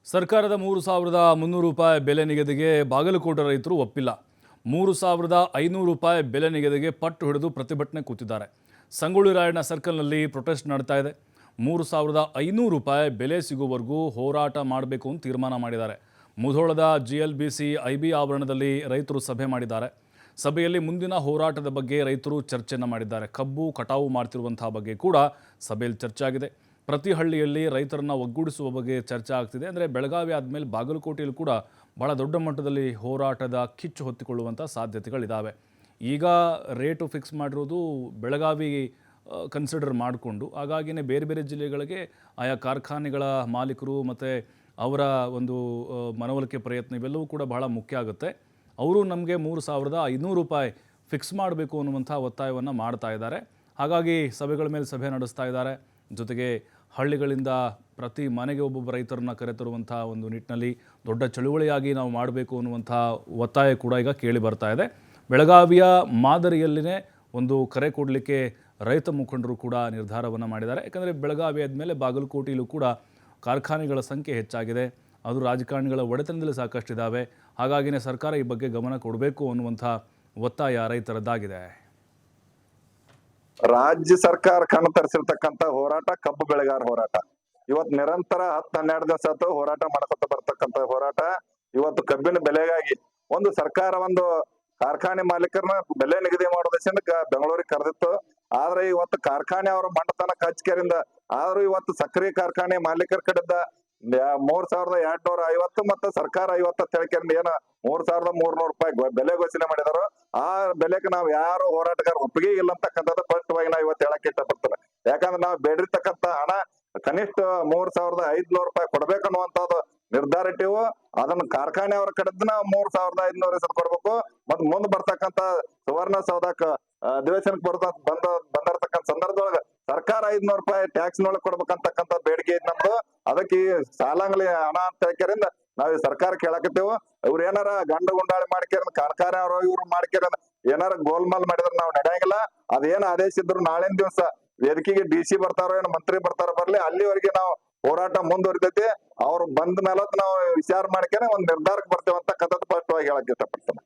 ಸರ್ಕಾರದ 3,300 ರೂಪಾಯಿ ಬೆಲೆ ನಿಗದಿಗೆ ಬಾಗಲಕೋಟೆ ರೈತರು ಒಪ್ಪಿಲ್ಲ. 3,500 ರೂಪಾಯಿ ಬೆಲೆ ನಿಗದಿಗೆ ಪಟ್ಟು ಹಿಡಿದು ಪ್ರತಿಭಟನೆ ಕೂತಿದ್ದಾರೆ. ಸಂಗೊಳ್ಳಿ ರಾಯಣ್ಣ ಸರ್ಕಲ್ನಲ್ಲಿ ಪ್ರೊಟೆಸ್ಟ್ ನಡೀತಾ ಇದೆ. 3,500 ರೂಪಾಯಿ ಬೆಲೆ ಸಿಗುವವರೆಗೂ ಹೋರಾಟ ಮಾಡಬೇಕು ಅಂತ ತೀರ್ಮಾನ ಮಾಡಿದ್ದಾರೆ. ಮುಧೋಳದ GLBC IB ಆವರಣದಲ್ಲಿ ರೈತರು ಸಭೆ ಮಾಡಿದ್ದಾರೆ. ಸಭೆಯಲ್ಲಿ ಮುಂದಿನ ಹೋರಾಟದ ಬಗ್ಗೆ ರೈತರು ಚರ್ಚೆಯನ್ನು ಮಾಡಿದ್ದಾರೆ. ಕಬ್ಬು ಕಟಾವು ಮಾಡ್ತಿರುವಂತಹ ಬಗ್ಗೆ ಕೂಡ ಸಭೆಯಲ್ಲಿ ಚರ್ಚೆ ಆಗಿದೆ. ಪ್ರತಿ ಹಳ್ಳಿಯಲ್ಲಿ ರೈತರನ್ನು ಒಗ್ಗೂಡಿಸುವ ಬಗ್ಗೆ ಚರ್ಚೆ ಆಗ್ತಿದೆ. ಅಂದರೆ ಬೆಳಗಾವಿ ಆದಮೇಲೆ ಬಾಗಲಕೋಟೆಯಲ್ಲೂ ಕೂಡ ಬಹಳ ದೊಡ್ಡ ಮಟ್ಟದಲ್ಲಿ ಹೋರಾಟದ ಕಿಚ್ಚು ಹೊತ್ತಿಕೊಳ್ಳುವಂಥ ಸಾಧ್ಯತೆಗಳಿದ್ದಾವೆ. ಈಗ ರೇಟು ಫಿಕ್ಸ್ ಮಾಡಿರೋದು ಬೆಳಗಾವಿ ಕನ್ಸಿಡರ್ ಮಾಡಿಕೊಂಡು, ಹಾಗಾಗಿಯೇ ಬೇರೆ ಬೇರೆ ಜಿಲ್ಲೆಗಳಿಗೆ ಆಯಾ ಕಾರ್ಖಾನೆಗಳ ಮಾಲೀಕರು ಮತ್ತು ಅವರ ಒಂದು ಮನವೊಲಿಕೆ ಪ್ರಯತ್ನ ಇವೆಲ್ಲವೂ ಕೂಡ ಬಹಳ ಮುಖ್ಯ ಆಗುತ್ತೆ. ಅವರು ನಮಗೆ 3,500 ರೂಪಾಯಿ ಫಿಕ್ಸ್ ಮಾಡಬೇಕು ಅನ್ನುವಂಥ ಒತ್ತಾಯವನ್ನು ಮಾಡ್ತಾ ಇದ್ದಾರೆ. ಹಾಗಾಗಿ ಸಭೆಗಳ ಮೇಲೆ ಸಭೆ ನಡೆಸ್ತಾ ಇದ್ದಾರೆ. ಜೊತೆಗೆ ಹಳ್ಳಿಗಳಿಂದ ಪ್ರತಿ ಮನೆಗೆ ಒಬ್ಬೊಬ್ಬ ರೈತರನ್ನ ಕರೆತರುವಂಥ ಒಂದು ನಿಟ್ಟಿನಲ್ಲಿ ದೊಡ್ಡ ಚಳುವಳಿಯಾಗಿ ನಾವು ಮಾಡಬೇಕು ಅನ್ನುವಂಥ ಒತ್ತಾಯ ಕೂಡ ಈಗ ಕೇಳಿ ಬರ್ತಾ ಇದೆ. ಬೆಳಗಾವಿಯ ಮಾದರಿಯಲ್ಲಿನೇ ಒಂದು ಕರೆ ಕೊಡಲಿಕ್ಕೆ ರೈತ ಮುಖಂಡರು ಕೂಡ ನಿರ್ಧಾರವನ್ನು ಮಾಡಿದ್ದಾರೆ. ಯಾಕಂದರೆ ಬೆಳಗಾವಿ ಆದಮೇಲೆ ಬಾಗಲಕೋಟೆಯಲ್ಲೂ ಕೂಡ ಕಾರ್ಖಾನೆಗಳ ಸಂಖ್ಯೆ ಹೆಚ್ಚಾಗಿದೆ. ಅದು ರಾಜಕಾರಣಿಗಳ ಒಡೆತನದಲ್ಲಿ ಸಾಕಷ್ಟಿದ್ದಾವೆ. ಹಾಗಾಗಿಯೇ ಸರ್ಕಾರ ಈ ಬಗ್ಗೆ ಗಮನ ಕೊಡಬೇಕು ಅನ್ನುವಂಥ ಒತ್ತಾಯ ರೈತರದ್ದಾಗಿದೆ. ರಾಜ್ಯ ಸರ್ಕಾರ ಕಣ್ಣು ತರಿಸಿರ್ತಕ್ಕಂತ ಹೋರಾಟ ಕಬ್ಬು ಬೆಳೆಗಾರ ಹೋರಾಟ. ಇವತ್ತು ನಿರಂತರ 10-12 ದಿವಸ ಆಯ್ತು ಹೋರಾಟ ಮಾಡ್ಕೊತ ಬರ್ತಕ್ಕಂತ ಹೋರಾಟ. ಇವತ್ತು ಕಬ್ಬಿನ ಬೆಲೆಗಾಗಿ ಒಂದು ಸರ್ಕಾರ ಒಂದು ಕಾರ್ಖಾನೆ ಮಾಲೀಕರನ್ನ ಬೆಲೆ ನಿಗದಿ ಮಾಡೋದಕ್ಕೆ ಬೆಂಗಳೂರಿಗೆ ಕರೆದಿತ್ತು. ಆದ್ರೆ ಇವತ್ತು ಕಾರ್ಖಾನೆ ಅವರ ಮಂಡತನ ಕಚ್ಕೇರಿಂದ ಆದ್ರೂ ಇವತ್ತು ಸಕ್ಕರೆ ಕಾರ್ಖಾನೆ ಮಾಲೀಕರ ಕಡೆದ 3,250 ಮತ್ತು ಸರ್ಕಾರ 50 ತಿಳಿಕೆರಿಂದ ಏನ 3,300 ರೂಪಾಯಿ ಬೆಲೆ ಘೋಷಣೆ ಮಾಡಿದಾರೋ ಆ ಬೆಲೆಗೆ ನಾವ್ ಯಾರು ಹೋರಾಟಗಾರ ಒಪ್ಪಿಗೆ ಇಲ್ಲ ಅಂತಕ್ಕಂಥದ್ದು ಸ್ಪಷ್ಟವಾಗಿ ನಾವ್ ಇವತ್ತು ಹೇಳಕ್ ಇಷ್ಟಪಡ್ತಾರೆ. ಯಾಕಂದ್ರೆ ನಾವು ಬೇಡಿರ್ತಕ್ಕಂಥ ಹಣ ಕನಿಷ್ಠ 3,500 ರೂಪಾಯಿ ಕೊಡ್ಬೇಕನ್ನುವಂಥದ್ದು ನಿರ್ಧಾರ ಇಟ್ಟಿವು. ಅದನ್ನ ಕಾರ್ಖಾನೆ ಅವರ ಕಡೆದ ನಾವು 3,500 ಕೊಡ್ಬೇಕು. ಮತ್ ಮುಂದ್ ಬರ್ತಕ್ಕಂತ ಸುವರ್ಣ ಸೌಧಕ್ ಅಧಿವೇಶನಕ್ಕೆ ಬಂದಿರ್ತಕ್ಕಂಥ ಸಂದರ್ಭದೊಳಗ ಸರ್ಕಾರ 500 ರೂಪಾಯಿ ಟ್ಯಾಕ್ಸ್ ನೊಳಗೆ ಕೊಡ್ಬೇಕಂತಕ್ಕಂಥ ಬೇಡಿಕೆ ಐತಿ ನಮ್ದು. ಅದಕ್ಕೆ ಸಾಲಂಗ್ಲಿ ಹಣ ಅಂತ ಹೇಳ್ಕರಿಂದ ನಾವ್ ಸರ್ಕಾರ ಕೇಳಕತ್ತೇವು. ಇವ್ರ ಏನಾರ ಗಂಡ ಗುಂಡಾಳಿ ಮಾಡ್ಕ್ಯಾರ ಕಾರ್ಖಾನೆ ಅವರು ಇವ್ರು ಮಾಡ್ಕ್ಯಾರ ಏನಾರ ಗೋಲ್ಮಾಲ್ ಮಾಡಿದ್ರೆ ನಾವು ನಡೆಯಂಗಿಲ್ಲ. ಅದೇನ್ ಆದೇಶ ಇದ್ರು ನಾಳಿನ ದಿವಸ ವೇದಿಕೆಗೆ DC ಬರ್ತಾರೋ ಏನೋ ಮಂತ್ರಿ ಬರ್ತಾರೋ ಬರ್ಲಿ, ಅಲ್ಲಿವರೆಗೆ ನಾವು ಹೋರಾಟ ಮುಂದುವರಿತೈತಿ. ಅವ್ರು ಬಂದ ಮೇಲೆ ನಾವು ವಿಚಾರ ಮಾಡ್ಕೇನೆ ಒಂದ್ ನಿರ್ಧಾರಕ್ಕೆ ಬರ್ತೇವೆ ಅಂತ ಕಥದ ಸ್ಪಷ್ಟವಾಗಿ ಹೇಳಕ್ ಇಷ್ಟಪಡ್ತೇನೆ.